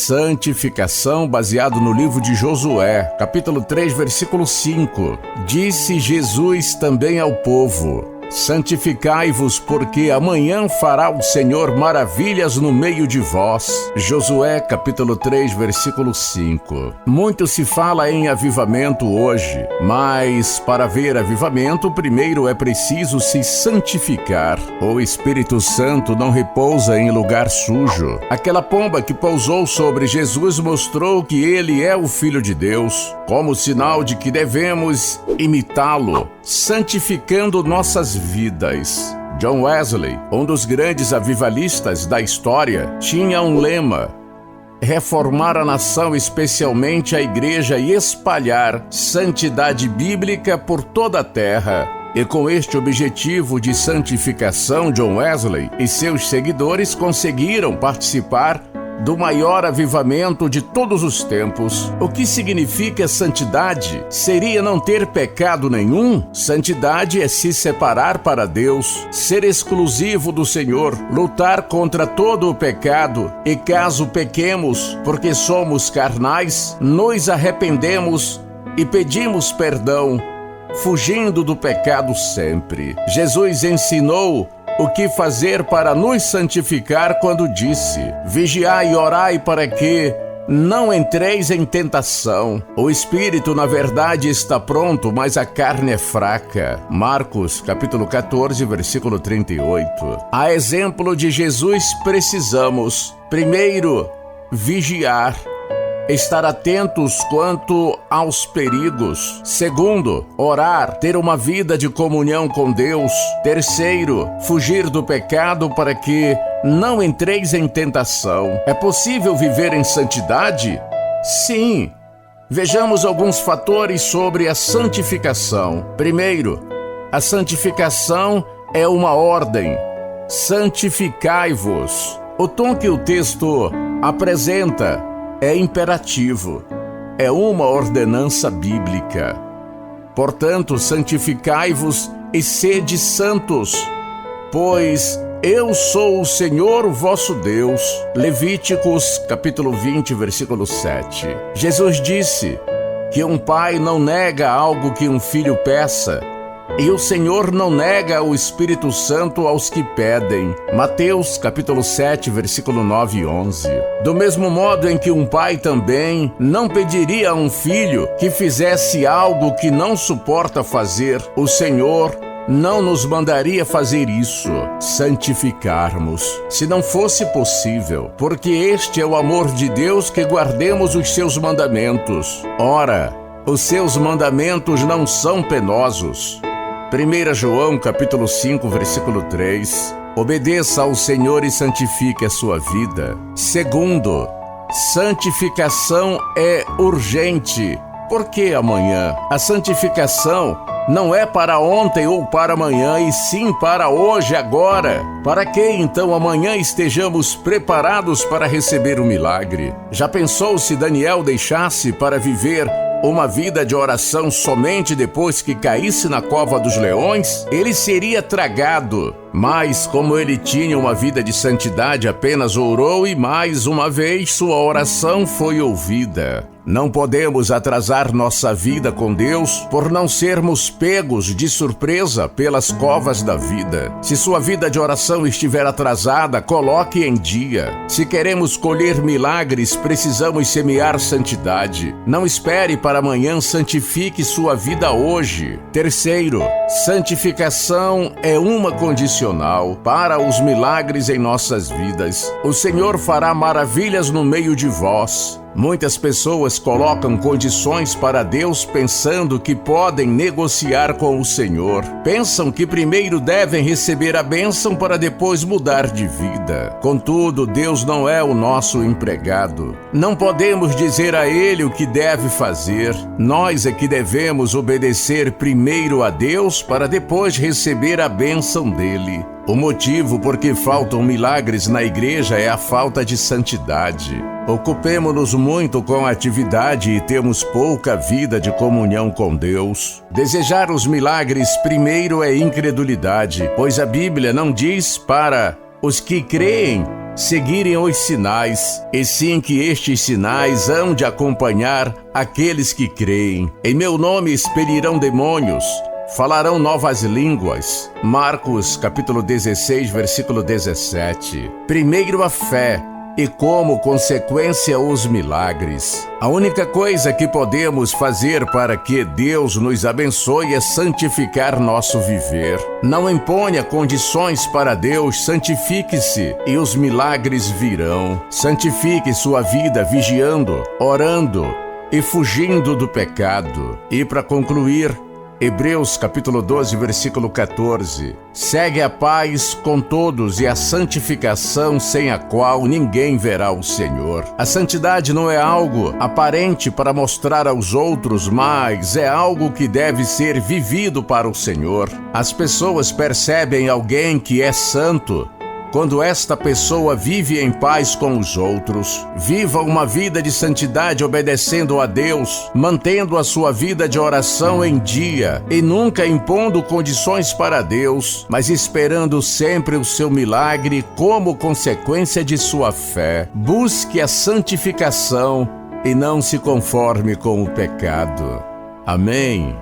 Santificação, baseado no livro de Josué, capítulo 3, versículo 5. Disse Jesus também ao povo: santificai-vos, porque amanhã fará o Senhor maravilhas no meio de vós. Josué, capítulo 3, versículo 5. Muito se fala em avivamento hoje, mas para ver avivamento, primeiro é preciso se santificar. O Espírito Santo não repousa em lugar sujo. Aquela pomba que pousou sobre Jesus mostrou que ele é o Filho de Deus, como sinal de que devemos imitá-lo, santificando nossas vidas. John Wesley, um dos grandes avivalistas da história, tinha um lema: reformar a nação, especialmente a igreja, e espalhar santidade bíblica por toda a terra. E com este objetivo de santificação, John Wesley e seus seguidores conseguiram participar do maior avivamento de todos os tempos. O que significa santidade? Seria não ter pecado nenhum? Santidade é se separar para Deus, ser exclusivo do Senhor, lutar contra todo o pecado, e caso pequemos, porque somos carnais, nos arrependemos e pedimos perdão, fugindo do pecado sempre. Jesus ensinou o que fazer para nos santificar quando disse: vigiai e orai para que não entreis em tentação. O espírito, na verdade, está pronto, mas a carne é fraca. Marcos, capítulo 14, versículo 38. A exemplo de Jesus, precisamos, primeiro, vigiar, estar atentos quanto aos perigos. Segundo, orar, ter uma vida de comunhão com Deus. Terceiro, fugir do pecado para que não entreis em tentação. É possível viver em santidade? Sim. Vejamos alguns fatores sobre a santificação. Primeiro, a santificação é uma ordem. Santificai-vos. O tom que o texto apresenta é imperativo, é uma ordenança bíblica. Portanto, santificai-vos e sede santos, pois eu sou o Senhor, o vosso Deus. Levíticos, capítulo 20, versículo 7. Jesus disse que um pai não nega algo que um filho peça, e o Senhor não nega o Espírito Santo aos que pedem. Mateus, capítulo 7, versículo 9 e 11. Do mesmo modo em que um pai também não pediria a um filho que fizesse algo que não suporta fazer, o Senhor não nos mandaria fazer isso, santificarmos, se não fosse possível, porque este é o amor de Deus, que guardemos os seus mandamentos. Ora, os seus mandamentos não são penosos. 1 João, capítulo 5, versículo 3. Obedeça ao Senhor e santifique a sua vida. Segundo, santificação é urgente. Por que amanhã? A santificação não é para ontem ou para amanhã, e sim para hoje, agora. Para que então amanhã estejamos preparados para receber o milagre? Já pensou se Daniel deixasse para viver uma vida de oração somente depois que caísse na cova dos leões? Ele seria tragado. Mas, como ele tinha uma vida de santidade, apenas orou e mais uma vez sua oração foi ouvida. Não podemos atrasar nossa vida com Deus por não sermos pegos de surpresa pelas covas da vida. Se sua vida de oração estiver atrasada, coloque em dia. Se queremos colher milagres, precisamos semear santidade. Não espere para amanhã, santifique sua vida hoje. Terceiro, santificação é uma condicional para os milagres em nossas vidas. O Senhor fará maravilhas no meio de vós. Muitas pessoas colocam condições para Deus pensando que podem negociar com o Senhor. Pensam que primeiro devem receber a bênção para depois mudar de vida. Contudo, Deus não é o nosso empregado. Não podemos dizer a Ele o que deve fazer. Nós é que devemos obedecer primeiro a Deus para depois receber a bênção dele. O motivo por que faltam milagres na igreja é a falta de santidade. Ocupemo-nos muito com a atividade e temos pouca vida de comunhão com Deus. Desejar os milagres primeiro é incredulidade, pois a Bíblia não diz para os que creem seguirem os sinais, e sim que estes sinais hão de acompanhar aqueles que creem. Em meu nome expelirão demônios, falarão novas línguas. Marcos capítulo 16, versículo 17. Primeiro a fé e, como consequência, os milagres. A única coisa que podemos fazer para que Deus nos abençoe é santificar nosso viver. Não imponha condições para Deus, santifique-se e os milagres virão. Santifique sua vida vigiando, orando e fugindo do pecado. E para concluir, Hebreus capítulo 12, versículo 14. Segue a paz com todos e a santificação, sem a qual ninguém verá o Senhor. A santidade não é algo aparente para mostrar aos outros, mas é algo que deve ser vivido para o Senhor. As pessoas percebem alguém que é santo quando esta pessoa vive em paz com os outros. Viva uma vida de santidade obedecendo a Deus, mantendo a sua vida de oração em dia e nunca impondo condições para Deus, mas esperando sempre o seu milagre como consequência de sua fé. Busque a santificação e não se conforme com o pecado. Amém.